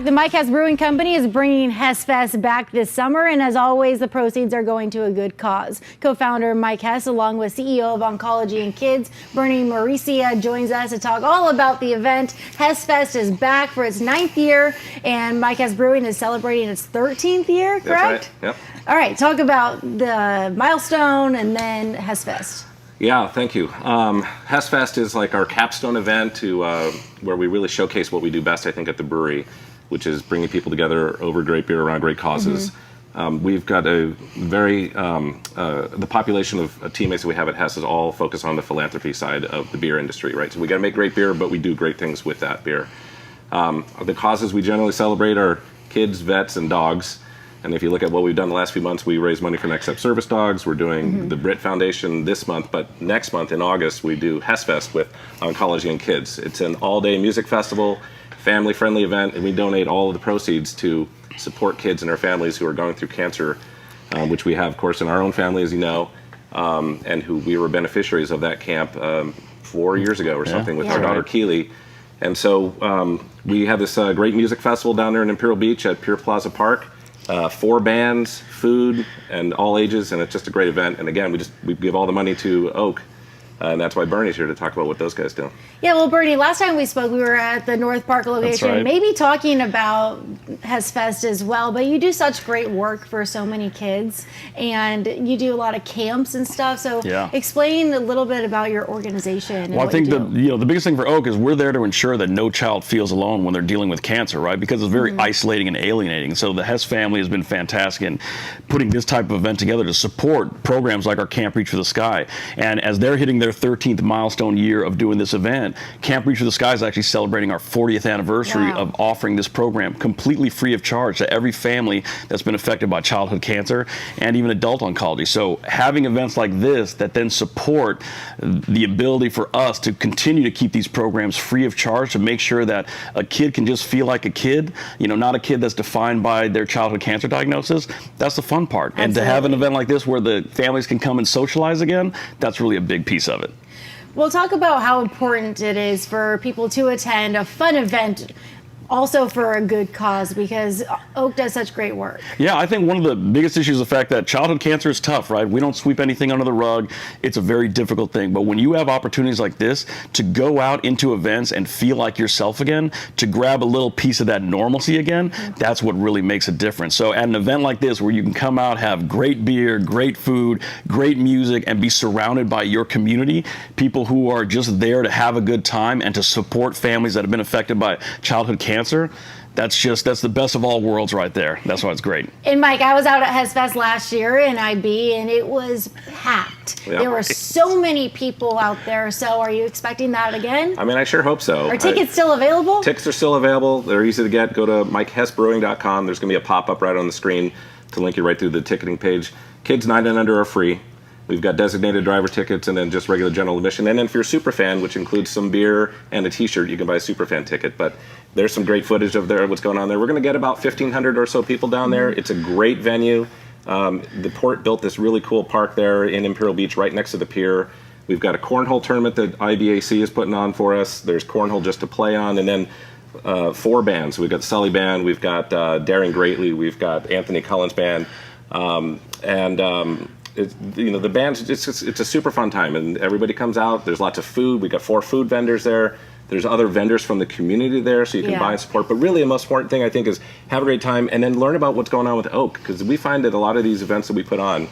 The Mike Hess Brewing Company is bringing HessFest back this summer, and as always, the proceeds are going to a good cause. Co-founder Mike Hess, along with CEO of Oncology and Kids, Mauricia, joins us to talk all about the event. HessFest is back for its 9th year, and Mike Hess Brewing is celebrating its 13th year, correct? That's right, yep. All right, talk about the milestone and then HessFest. Yeah, thank you. HessFest is like our capstone event to where we really showcase what we do best, I think, at the brewery, which is bringing people together over great beer around great causes. We've got a very, the population of teammates that we have at Hess is all focused on the philanthropy side of the beer industry, right? So we got to make great beer, but we do great things with that beer. The causes we generally celebrate are kids, vets, and dogs. And if you look at what we've done the last few months, we raise money for Next Step Service Dogs. We're doing the Brit Foundation this month, but next month in August, we do HessFest with Oncology and Kids. It's an all-day music festival, family-friendly event, and we donate all of the proceeds to support kids and their families who are going through cancer, which we have, of course, in our own family, as you know, and who we were beneficiaries of that camp 4 years ago or something with our daughter Keely. And so we have this great music festival down there in Imperial Beach at Pier Plaza Park. 4 bands, food, and all ages, and it's just a great event. And again, we give all the money to Oak, and that's why Bernie's here to talk about what those guys do. Yeah, well, Bernie, last time we spoke, we were at the North Park location, maybe talking about HessFest as well, but you do such great work for so many kids, and you do a lot of camps and stuff, so explain a little bit about your organization. Well, I think the biggest thing for Oak is we're there to ensure that no child feels alone when they're dealing with cancer, right? Because it's very isolating and alienating. So the Hess family has been fantastic in putting this type of event together to support programs like our Camp Reach for the Sky. And as they're hitting their 13th milestone year of doing this event, Camp Reach for the Sky is actually celebrating our 40th anniversary of offering this program completely free of charge to every family that's been affected by childhood cancer and even adult oncology. So having events like this that then support the ability for us to continue to keep these programs free of charge, to make sure that a kid can just feel like a kid, you know, not a kid that's defined by their childhood cancer diagnosis, that's the fun part. Absolutely. And to have an event like this where the families can come and socialize again, that's really a big piece of it. We'll talk about how important it is for people to attend a fun event, also for a good cause, because Oak does such great work. Yeah, I think one of the biggest issues is the fact that childhood cancer is tough, right? We don't sweep anything under the rug. It's a very difficult thing. But when you have opportunities like this to go out into events and feel like yourself again, to grab a little piece of that normalcy again, that's what really makes a difference. So at an event like this where you can come out, have great beer, great food, great music, and be surrounded by your community, people who are just there to have a good time and to support families that have been affected by childhood cancer, that's the best of all worlds right there. That's why it's great. And Mike, I was out at HessFest last year in IB, and it was packed. Yep. There were so many people out there. So are you expecting that again? I mean, I sure hope so. Are tickets still available? Tickets are still available. They're easy to get. Go to MikeHessBrewing.com. There's going to be a pop-up right on the screen to link you right through the ticketing page. Kids 9 and under are free. We've got designated driver tickets and then just regular general admission. And then if you're a super fan, which includes some beer and a t-shirt, you can buy a super fan ticket. But there's some great footage of what's going on there. We're going to get about 1,500 or so people down there. It's a great venue. The port built this really cool park there in Imperial Beach right next to the pier. We've got a cornhole tournament that IBAC is putting on for us. There's cornhole just to play on. And then 4 bands. We've got Sully Band, we've got Daring Greatly, we've got Anthony Cullen's band. The band's, it's a super fun time, and everybody comes out. There's lots of food. We've got 4 food vendors there. There's other vendors from the community there, so you can buy and support. But really, the most important thing, I think, is have a great time and then learn about what's going on with Oak, because we find that a lot of these events that we put on,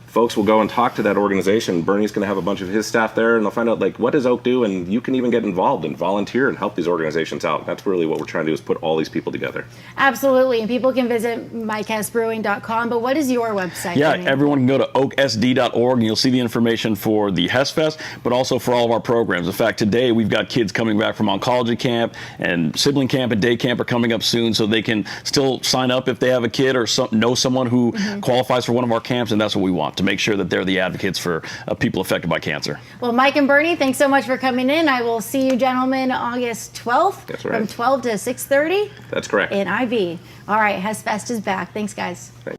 folks will go and talk to that organization. Bernie's going to have a bunch of his staff there, and they'll find out, like, what does Oak do? And you can even get involved and volunteer and help these organizations out. That's really what we're trying to do, is put all these people together. Absolutely, and people can visit MikeHessBrewing.com, but what is your website? Yeah, everyone can go to oaksd.org, and you'll see the information for the HessFest, but also for all of our programs. In fact, today we've got kids coming back from Oncology Camp, and Sibling Camp and Day Camp are coming up soon, so they can still sign up if they have a kid or know someone who qualifies for one of our camps, and that's what we want, to make sure that they're the advocates for people affected by cancer. Well, Mike and Bernie, thanks so much for coming in. I will see you gentlemen August 12th from 12 to 6:30. That's correct. In IB. All right, HessFest is back. Thanks, guys. Thanks.